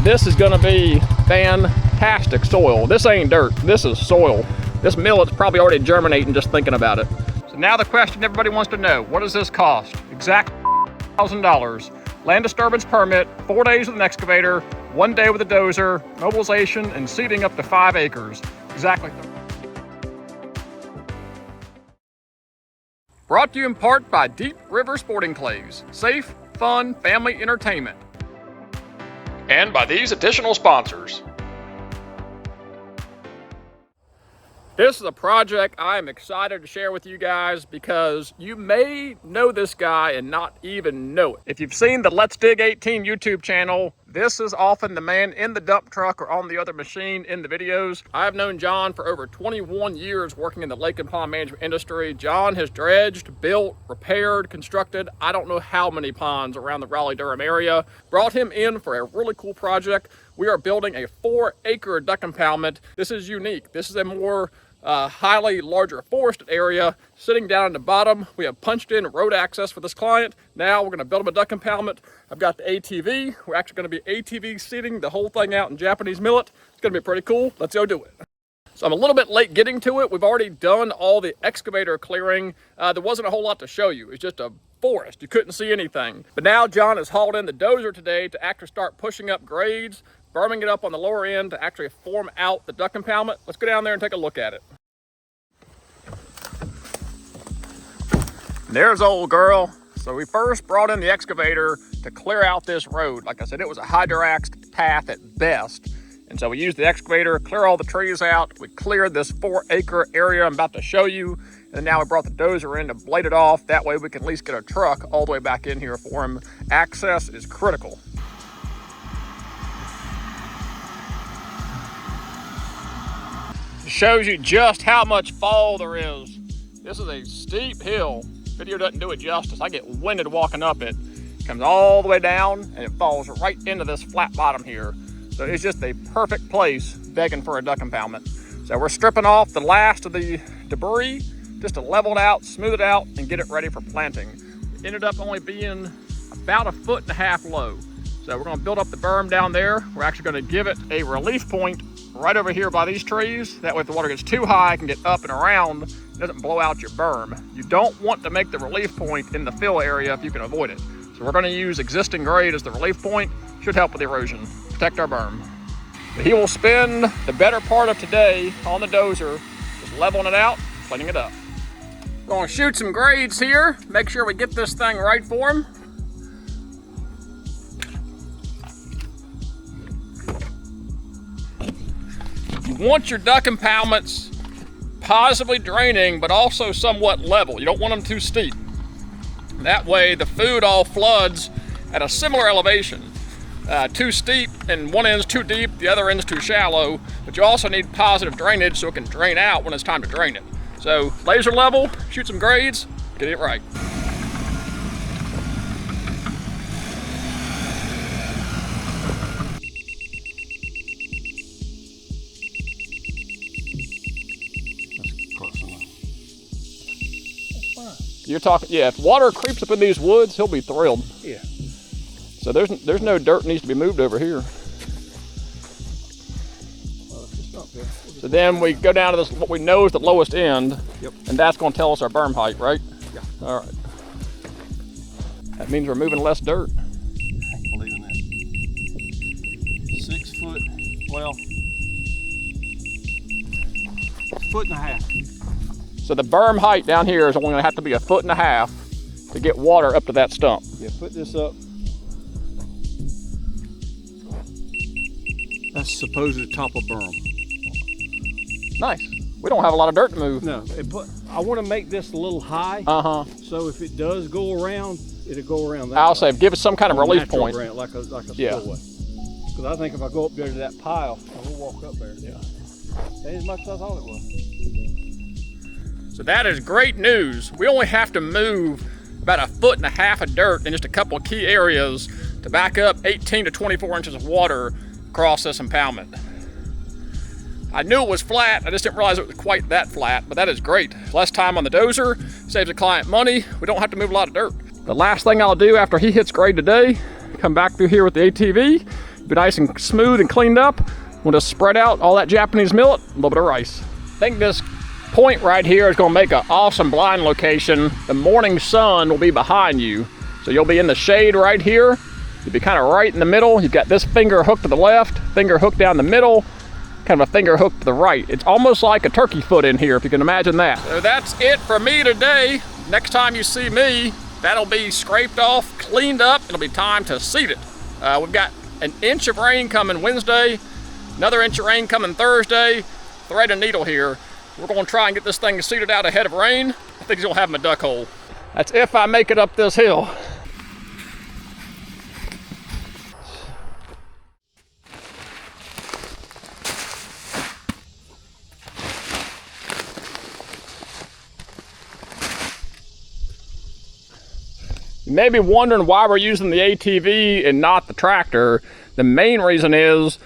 this is gonna be fantastic soil. This ain't dirt, this is soil. This millet's probably already germinating just thinking about it. So now the question everybody wants to know, what does this cost? Exact $1,000. Land disturbance permit, 4 days with an excavator, 1 day with a dozer, mobilization and seeding up to 5 acres. Exactly. Brought to you in part by Deep River Sporting Clays, safe, fun, family entertainment. And by these additional sponsors. This is a project I'm excited to share with you guys because you may know this guy and not even know it. If you've seen the Let's Dig 18 YouTube channel, this is often the man in the dump truck or on the other machine in the videos. I've known John for over 21 years working in the lake and pond management industry. John has dredged, built, repaired, constructed, I don't know how many ponds around the Raleigh-Durham area. Brought him in for a really cool project. We are building a 4-acre duck impoundment. This is unique. This is a more highly larger forested area. Sitting down at the bottom, we have punched in road access for this client. Now we're going to build him a duck impoundment. I've got the ATV. We're actually going to be ATV seating the whole thing out in Japanese millet. It's going to be pretty cool. Let's go do it. So I'm a little bit late getting to it. We've already done all the excavator clearing. There wasn't a whole lot to show you. It's just a forest. You couldn't see anything. But now John has hauled in the dozer today to actually start pushing up grades, berming it up on the lower end to actually form out the duck impoundment. Let's go down there and take a look at it. There's old girl. So we first brought in the excavator to clear out this road. Like I said, it was a hydroaxed path at best. And so we used the excavator, clear all the trees out. We cleared this 4-acre area I'm about to show you. And now we brought the dozer in to blade it off. That way we can at least get a truck all the way back in here for him. Access is critical. It shows you just how much fall there is. This is a steep hill. Video doesn't do it justice. I get winded walking up it. It comes all the way down and it falls right into this flat bottom here. So it's just a perfect place begging for a duck impoundment. So we're stripping off the last of the debris just to level it out, smooth it out, and get it ready for planting. It ended up only being about 1.5 feet low. So we're gonna build up the berm down there. We're actually gonna give it a relief point right over here by these trees. That way if the water gets too high, it can get up and around. It doesn't blow out your berm. You don't want to make the relief point in the fill area if you can avoid it. So we're gonna use existing grade as the relief point. Should help with erosion, protect our berm. But he will spend the better part of today on the dozer, just leveling it out, cleaning it up. We're gonna shoot some grades here, make sure we get this thing right for him. You want your duck impoundments positively draining, but also somewhat level. You don't want them too steep. That way the food all floods at a similar elevation. Too steep and one end's too deep, the other end's too shallow, but you also need positive drainage so it can drain out when it's time to drain it. So laser level, shoot some grades, get it right. You're talking, yeah, if water creeps up in these woods, he'll be thrilled. Yeah. So there's no dirt needs to be moved over here. So then we go down to this, what we know is the lowest end. Yep. And that's gonna tell us our berm height, right? Yeah. All right. That means we're moving less dirt. I can believe in that. 6 foot, well, 1.5 foot. So the berm height down here is only gonna have to be 1.5 feet to get water up to that stump. Yeah, put this up. That's supposed to top of berm. Nice. We don't have a lot of dirt to move. No, I want to make this a little high. So if it does go around, it'll go around that I'll way. say give us some kind of relief point. Ground, like a spillway. Because I think if I go up there to that pile, we'll walk up there. Yeah. Ain't as much as I thought it was. So that is great news. We only have to move about 1.5 feet of dirt in just a couple of key areas to back up 18 to 24 inches of water across this impoundment. I knew it was flat, I just didn't realize it was quite that flat, but that is great. Less time on the dozer, saves the client money, we don't have to move a lot of dirt. The last thing I'll do after he hits grade today, come back through here with the ATV, be nice and smooth and cleaned up. We'll just spread out all that Japanese millet, a little bit of rice. I think this point right here is gonna make an awesome blind location. The morning sun will be behind you. So you'll be in the shade right here. You'll be kind of right in the middle. You've got this finger hooked to the left, finger hooked down the middle, kind of a finger hooked to the right. It's almost like a turkey foot in here, if you can imagine that. So that's it for me today. Next time you see me, that'll be scraped off, cleaned up. It'll be time to seed it. We've got an inch of rain coming Wednesday, another inch of rain coming Thursday. Thread and needle here. We're gonna try and get this thing seeded out ahead of rain. I think he's gonna have him a duck hole. That's if I make it up this hill. You may be wondering why we're using the ATV and not the tractor. The main reason is,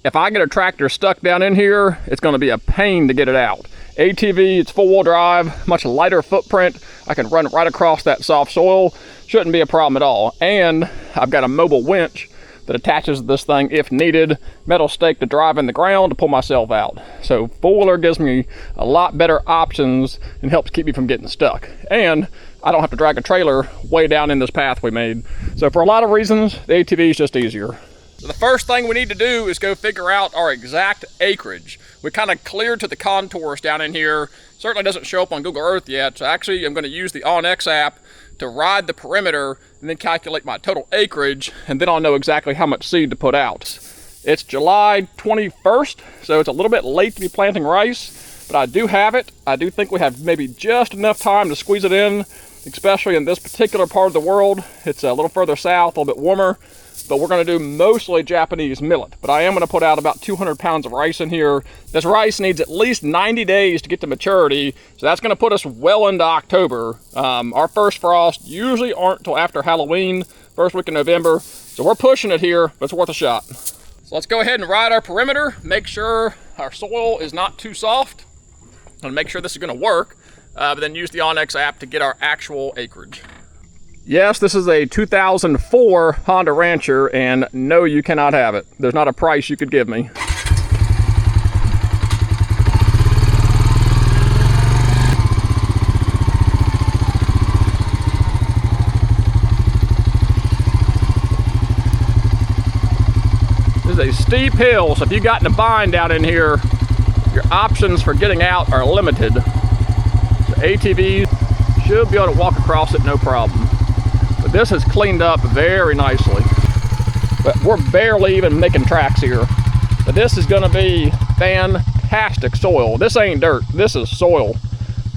if I get a tractor stuck down in here, it's gonna be a pain to get it out. ATV, it's four-wheel drive, much lighter footprint. I can run it right across that soft soil. Shouldn't be a problem at all. And I've got a mobile winch that attaches this thing if needed, metal stake to drive in the ground to pull myself out. So four-wheeler gives me a lot better options and helps keep me from getting stuck. And I don't have to drag a trailer way down in this path we made. So for a lot of reasons, the ATV is just easier. So the first thing we need to do is go figure out our exact acreage. We kind of cleared to the contours down in here. Certainly doesn't show up on Google Earth yet. So actually I'm gonna use the OnX app to ride the perimeter and then calculate my total acreage, and then I'll know exactly how much seed to put out. It's July 21st, so it's a little bit late to be planting rice, but I do have it. I do think we have maybe just enough time to squeeze it in, especially in this particular part of the world. It's a little further south, a little bit warmer, but we're gonna do mostly Japanese millet. But I am gonna put out about 200 pounds of rice in here. This rice needs at least 90 days to get to maturity, so that's gonna put us well into October. Our first frost usually aren't till after Halloween, first week of November, so we're pushing it here, but it's worth a shot. So let's go ahead and ride our perimeter, make sure our soil is not too soft, and make sure this is gonna work, but then use the OnX app to get our actual acreage. Yes, this is a 2004 Honda Rancher, and no, you cannot have it. There's not a price you could give me. This is a steep hill, so if you got in a bind down in here, your options for getting out are limited. The ATVs should be able to walk across it no problem. But this is cleaned up very nicely. But we're barely even making tracks here. But this is gonna be fantastic soil. This ain't dirt, this is soil.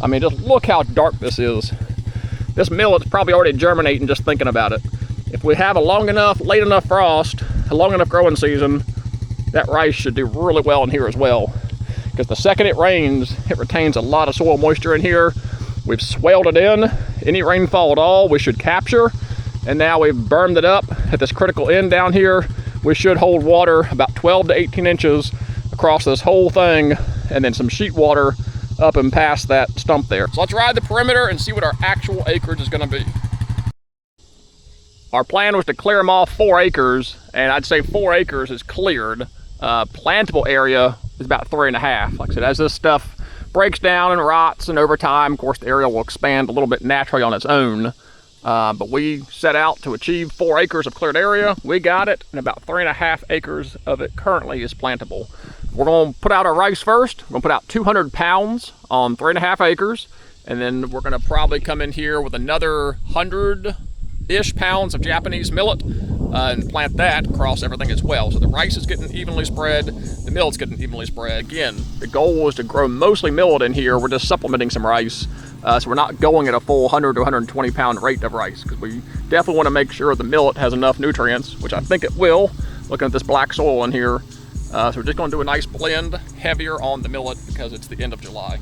I mean, just look how dark this is. This millet's probably already germinating just thinking about it. If we have a long enough, late enough frost, a long enough growing season, that rice should do really well in here as well. Because the second it rains, it retains a lot of soil moisture in here. We've swelled it in. Any rainfall at all, we should capture. And now we've bermed it up at this critical end down here. We should hold water about 12 to 18 inches across this whole thing, and then some sheet water up and past that stump there. So let's ride the perimeter and see what our actual acreage is gonna be. Our plan was to clear them off 4 acres, and I'd say 4 acres is cleared. Plantable area is about 3.5. Like I said, as this stuff breaks down and rots, and over time, of course, the area will expand a little bit naturally on its own. But we set out to achieve 4 acres of cleared area. We got it, and about 3.5 acres of it currently is plantable. We're gonna put out our rice first. We're gonna put out 200 pounds on 3.5 acres, and then we're gonna probably come in here with another 100-ish pounds of Japanese millet and plant that across everything as well. So the rice is getting evenly spread, the millet's getting evenly spread. Again, the goal was to grow mostly millet in here. We're just supplementing some rice. So we're not going at a full 100 to 120 pound rate of rice, because we definitely want to make sure the millet has enough nutrients, which I think it will, looking at this black soil in here. So we're just going to do a nice blend, heavier on the millet because it's the end of July.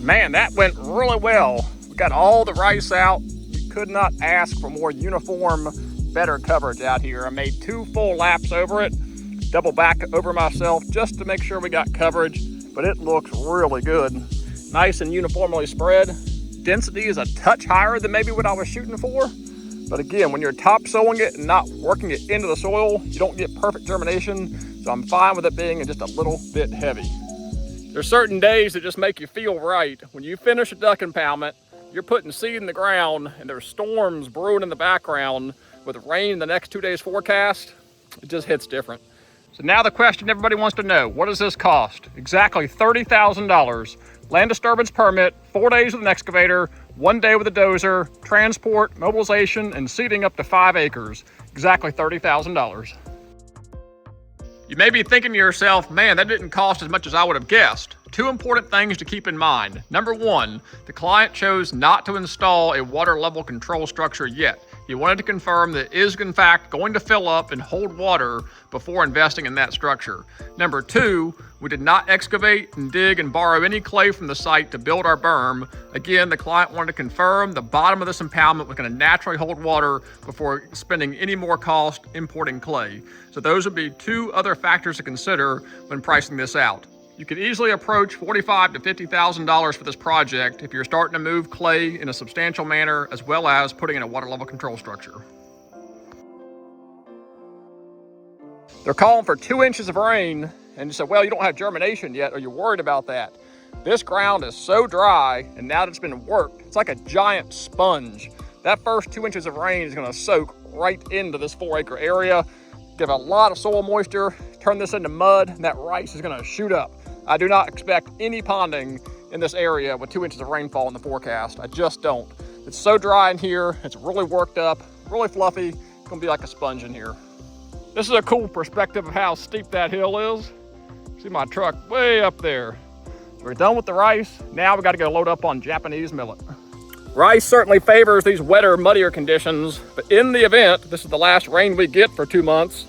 Man, that went really well. We got all the rice out. You could not ask for more uniform, better coverage out here. I made 2 full laps over it. double back over myself just to make sure we got coverage, but it looks really good. Nice and uniformly spread. Density is a touch higher than maybe what I was shooting for. But again, when you're topsoiling it and not working it into the soil, you don't get perfect germination. So I'm fine with it being just a little bit heavy. There's certain days that just make you feel right. When you finish a duck impoundment, you're putting seed in the ground and there's storms brewing in the background with rain in the next 2 days forecast, it just hits different. So now the question everybody wants to know, what does this cost? Exactly $30,000. Land disturbance permit, 4 days with an excavator, 1 day with a dozer, transport, mobilization, and seeding up to 5 acres. Exactly $30,000. You may be thinking to yourself, man, that didn't cost as much as I would have guessed. 2 important things to keep in mind. Number 1, the client chose not to install a water level control structure yet. He wanted to confirm that it is in fact going to fill up and hold water before investing in that structure. Number 2, we did not excavate and dig and borrow any clay from the site to build our berm. Again, the client wanted to confirm the bottom of this impoundment was going to naturally hold water before spending any more cost importing clay. So those would be 2 other factors to consider when pricing this out. You could easily approach $45,000 to $50,000 for this project if you're starting to move clay in a substantial manner, as well as putting in a water level control structure. They're calling for 2 inches of rain, and you say, well, you don't have germination yet. Are you worried about that? This ground is so dry, and now that it's been worked, it's like a giant sponge. That first 2 inches of rain is gonna soak right into this 4-acre area, give a lot of soil moisture, turn this into mud, and that rice is gonna shoot up. I do not expect any ponding in this area with 2 inches of rainfall in the forecast. I just don't. It's so dry in here, it's really worked up, really fluffy. It's gonna be like a sponge in here. This is a cool perspective of how steep that hill is. See my truck way up there. We're done with the rice. Now we gotta go load up on Japanese millet. Rice certainly favors these wetter, muddier conditions, but in the event this is the last rain we get for 2 months,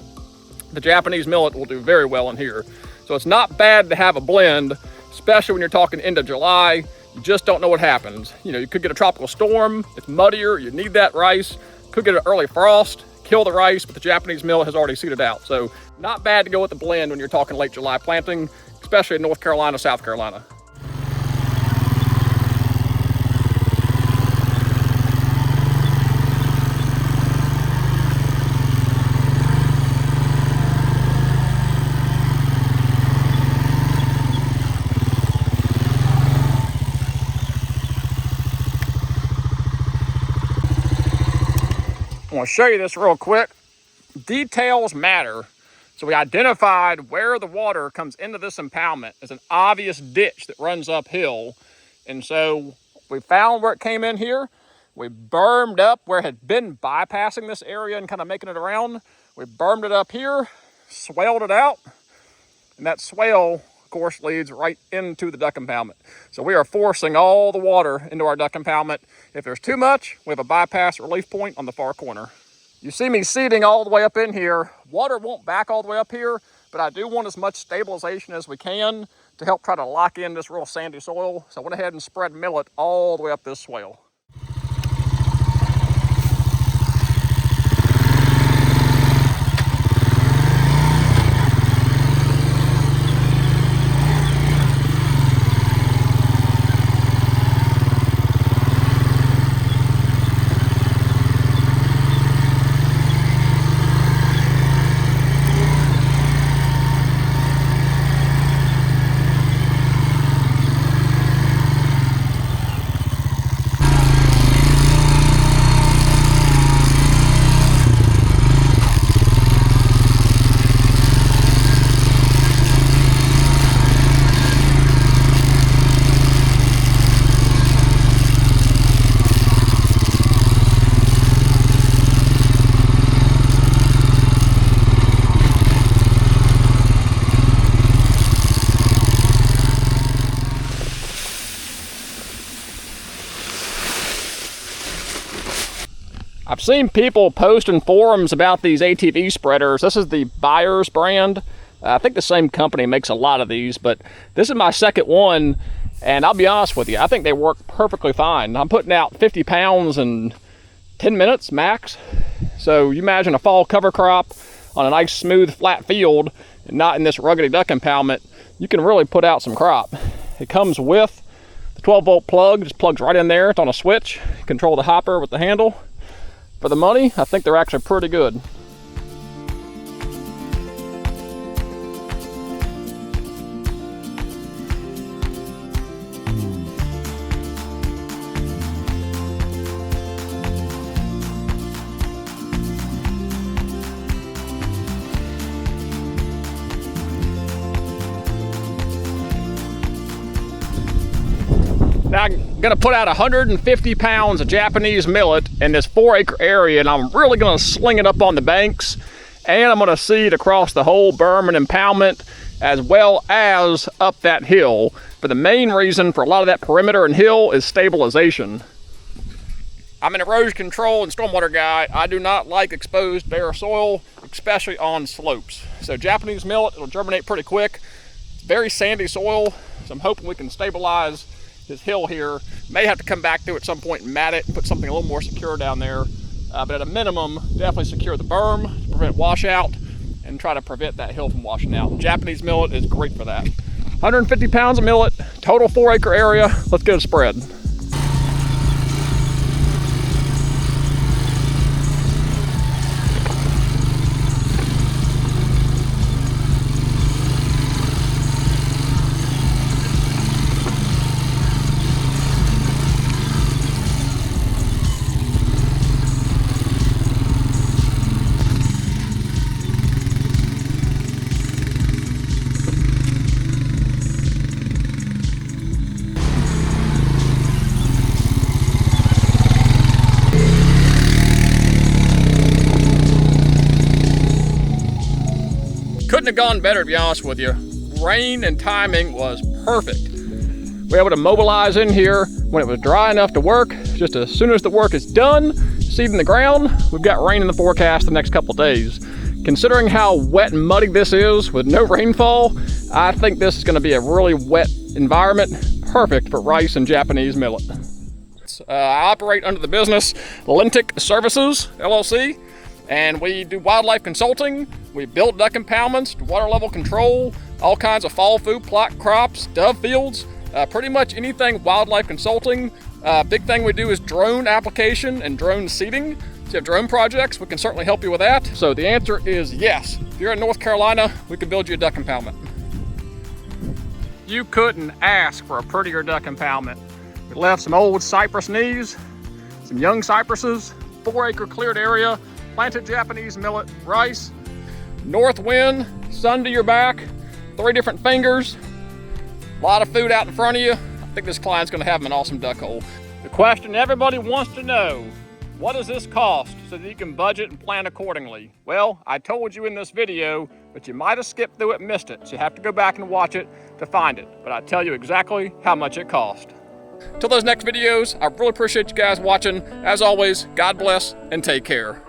the Japanese millet will do very well in here. So it's not bad to have a blend, especially when you're talking end of July. You just don't know what happens. You know, you could get a tropical storm, it's muddier, you need that rice. Could get an early frost, kill the rice, but the Japanese millet has already seeded out. So not bad to go with the blend when you're talking late July planting, especially in North Carolina, South Carolina. I want to show you this real quick. Details matter. So we identified where the water comes into this impoundment as an obvious ditch that runs uphill. And so we found where it came in here. We bermed up where it had been bypassing this area and kind of making it around. We bermed it up here, swelled it out, and that swell, of course, leads right into the duck impoundment. So we are forcing all the water into our duck impoundment. If there's too much, we have a bypass relief point on the far corner. You see me seeding all the way up in here. Water won't back all the way up here, but I do want as much stabilization as we can to help try to lock in this real sandy soil. So I went ahead and spread millet all the way up this swale. I've seen people post in forums about these ATV spreaders. This is the Buyers brand. I think the same company makes a lot of these, but this is my second one, and I'll be honest with you, I think they work perfectly fine. I'm putting out 50 pounds in 10 minutes max. So you imagine a fall cover crop on a nice smooth flat field, and not in this ruggedy duck impoundment, you can really put out some crop. It comes with the 12-volt plug, just plugs right in there. It's on a switch. Control the hopper with the handle. For the money, I think they're actually pretty good. Now I'm gonna put out 150 pounds of Japanese millet in this 4-acre area, and I'm really gonna sling it up on the banks, and I'm gonna seed across the whole berm and impoundment, as well as up that hill. But the main reason for a lot of that perimeter and hill is stabilization. I'm an erosion control and stormwater guy. I do not like exposed bare soil, especially on slopes. So Japanese millet, it'll germinate pretty quick. It's very sandy soil, so I'm hoping we can stabilize this hill here. May have to come back through at some point and mat it and put something a little more secure down there. But at a minimum, definitely secure the berm to prevent washout and try to prevent that hill from washing out. Japanese millet is great for that. 150 pounds of millet, total 4-acre area. Let's get a spread. Couldn't have gone better, to be honest with you. Rain and timing was perfect. We were able to mobilize in here when it was dry enough to work. Just as soon as the work is done, seed in the ground, we've got rain in the forecast the next couple days. Considering how wet and muddy this is with no rainfall, I think this is going to be a really wet environment, perfect for rice and Japanese millet. I operate under the business Lentic Services LLC. And we do wildlife consulting. We build duck impoundments, water level control, all kinds of fall food plot crops, dove fields, pretty much anything wildlife consulting. Big thing we do is drone application and drone seeding. So if you have drone projects, we can certainly help you with that. So the answer is yes. If you're in North Carolina, we can build you a duck impoundment. You couldn't ask for a prettier duck impoundment. We left some old cypress knees, some young cypresses, 4-acre cleared area, planted Japanese millet, rice, north wind, sun to your back, 3 different fingers, a lot of food out in front of you. I think this client's gonna have an awesome duck hole. The question everybody wants to know, what does this cost so that you can budget and plan accordingly? Well, I told you in this video, but you might have skipped through it and missed it, so you have to go back and watch it to find it. But I tell you exactly how much it cost. Till those next videos, I really appreciate you guys watching. As always, God bless and take care.